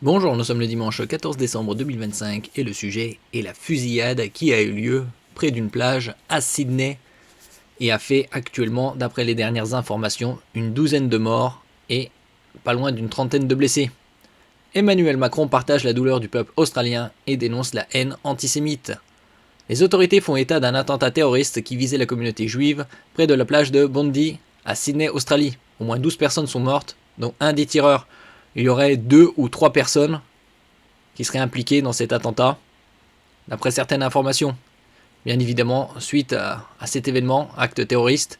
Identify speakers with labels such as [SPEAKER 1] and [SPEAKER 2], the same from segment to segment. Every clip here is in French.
[SPEAKER 1] Bonjour, nous sommes le dimanche 14 décembre 2025 et le sujet est la fusillade qui a eu lieu près d'une plage à Sydney et a fait actuellement, d'après les dernières informations, une douzaine de morts et pas loin d'une trentaine de blessés. Emmanuel Macron partage la douleur du peuple australien et dénonce la haine antisémite. Les autorités font état d'un attentat terroriste qui visait la communauté juive près de la plage de Bondi à Sydney, Australie. Au moins 12 personnes sont mortes, dont un des tireurs. Il y aurait 2 ou 3 personnes qui seraient impliquées dans cet attentat, d'après certaines informations. Bien évidemment, suite à cet événement, acte terroriste,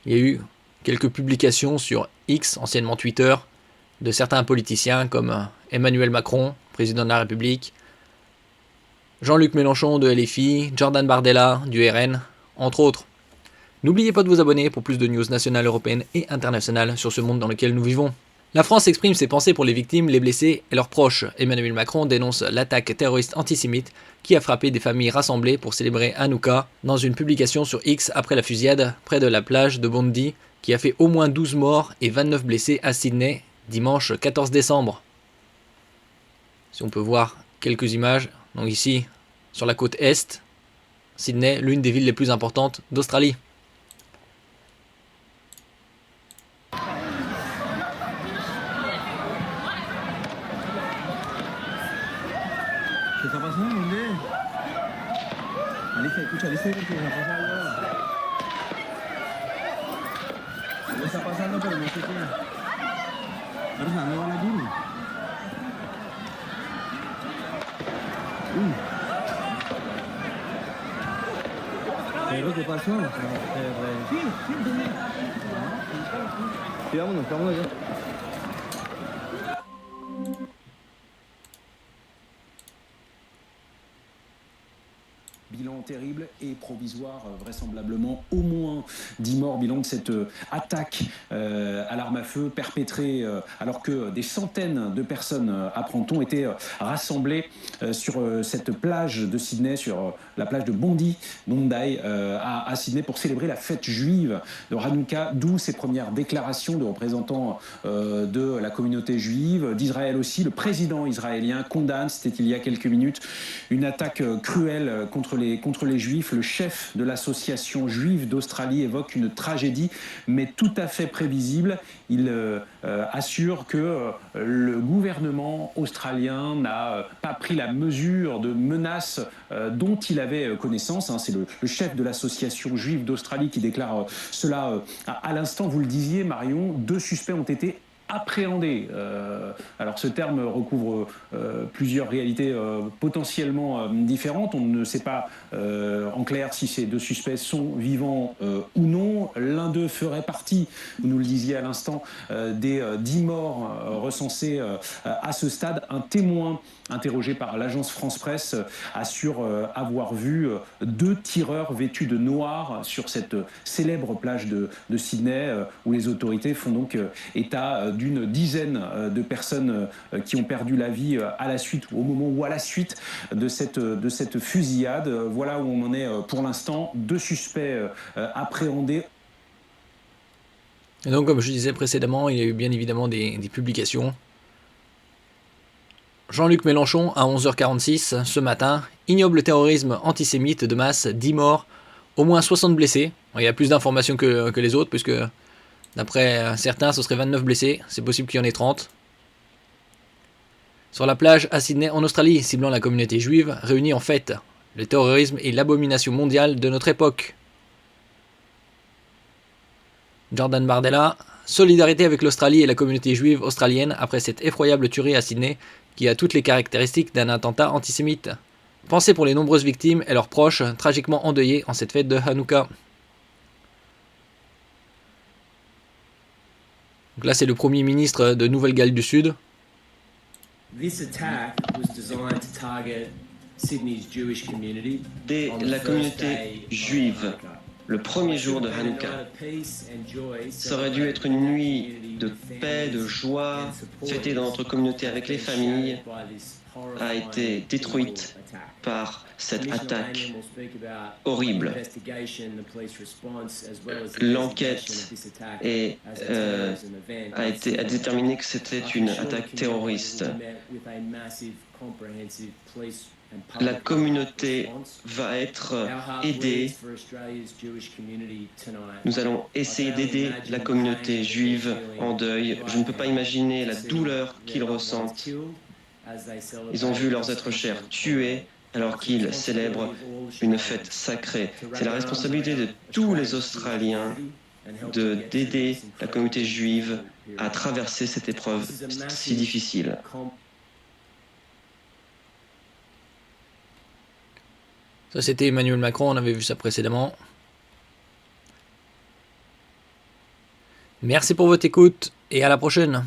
[SPEAKER 1] il y a eu quelques publications sur X, anciennement Twitter, de certains politiciens comme Emmanuel Macron, président de la République, Jean-Luc Mélenchon de LFI, Jordan Bardella du RN, entre autres. N'oubliez pas de vous abonner pour plus de news nationales, européennes et internationales sur ce monde dans lequel nous vivons. La France exprime ses pensées pour les victimes, les blessés et leurs proches. Emmanuel Macron dénonce l'attaque terroriste antisémite qui a frappé des familles rassemblées pour célébrer Hanouka dans une publication sur X après la fusillade près de la plage de Bondi qui a fait au moins 12 morts et 29 blessés à Sydney dimanche 14 décembre. Si on peut voir quelques images, donc ici sur la côte est, Sydney, l'une des villes les plus importantes d'Australie.
[SPEAKER 2] ¿Qué está pasando? ¿Dónde? Alicia, escucha, dice que se pasa algo. Algo está pasando, pero no sé qué. Pero ¿a dónde van allí? Uy. Pero, ¿qué pasó? Sí, ¿dónde? Sí, vámonos ya.
[SPEAKER 3] Bilan terrible et provisoire, vraisemblablement au moins 10 morts, bilan de cette attaque à l'arme à feu perpétrée alors que des centaines de personnes, apprend-on, étaient rassemblées sur cette plage de Sydney, sur la plage de Bondi à Sydney pour célébrer la fête juive de Hanouka, d'où ces premières déclarations de représentants de la communauté juive, d'Israël aussi. Le président israélien condamne, c'était il y a quelques minutes, une attaque cruelle contre les juifs. Le chef de l'association juive d'Australie évoque une tragédie, mais tout à fait prévisible. Il assure que le gouvernement australien n'a pas pris la mesure de menaces dont il avait connaissance. C'est le chef de l'association juive d'Australie qui déclare cela à l'instant. Vous le disiez, Marion, 2 suspects ont été appréhender. Alors ce terme recouvre plusieurs réalités potentiellement différentes. On ne sait pas en clair si ces 2 suspects sont vivants ou non. L'un d'eux ferait partie, vous nous le disiez à l'instant, des 10 morts recensés à ce stade. Un témoin interrogé par l'agence France Presse assure avoir vu 2 tireurs vêtus de noir sur cette célèbre plage de Sydney où les autorités font donc état d'une dizaine de personnes qui ont perdu la vie à la suite, au moment ou à la suite de cette fusillade. Voilà où on en est pour l'instant. 2 suspects appréhendés.
[SPEAKER 1] Et donc, comme je disais précédemment, il y a eu bien évidemment des publications. Jean-Luc Mélenchon, à 11h46 ce matin, ignoble terrorisme antisémite de masse, 10 morts, au moins 60 blessés. Il y a plus d'informations que les autres, puisque d'après certains, ce serait 29 blessés. C'est possible qu'il y en ait 30. Sur la plage à Sydney, en Australie, ciblant la communauté juive, réunie en fête. Le terrorisme est l'abomination mondiale de notre époque. Jordan Bardella, solidarité avec l'Australie et la communauté juive australienne après cette effroyable tuerie à Sydney qui a toutes les caractéristiques d'un attentat antisémite. Pensez pour les nombreuses victimes et leurs proches tragiquement endeuillés en cette fête de Hanouka. Donc là, c'est le Premier ministre de Nouvelle-Galles du Sud.
[SPEAKER 4] Dès la communauté juive, le premier jour de Hanouka, ça aurait dû être une nuit de paix, de joie, fêtée dans notre communauté avec les familles, a été détruite par cette attaque horrible. L'enquête a déterminé que c'était une attaque terroriste. La communauté va être aidée. Nous allons essayer d'aider la communauté juive en deuil. Je ne peux pas imaginer la douleur qu'ils ressentent. Ils ont vu leurs êtres chers tués alors qu'ils célèbrent une fête sacrée. C'est la responsabilité de tous les Australiens d'aider la communauté juive à traverser cette épreuve si difficile.
[SPEAKER 1] Ça, c'était Emmanuel Macron, on avait vu ça précédemment. Merci pour votre écoute et à la prochaine.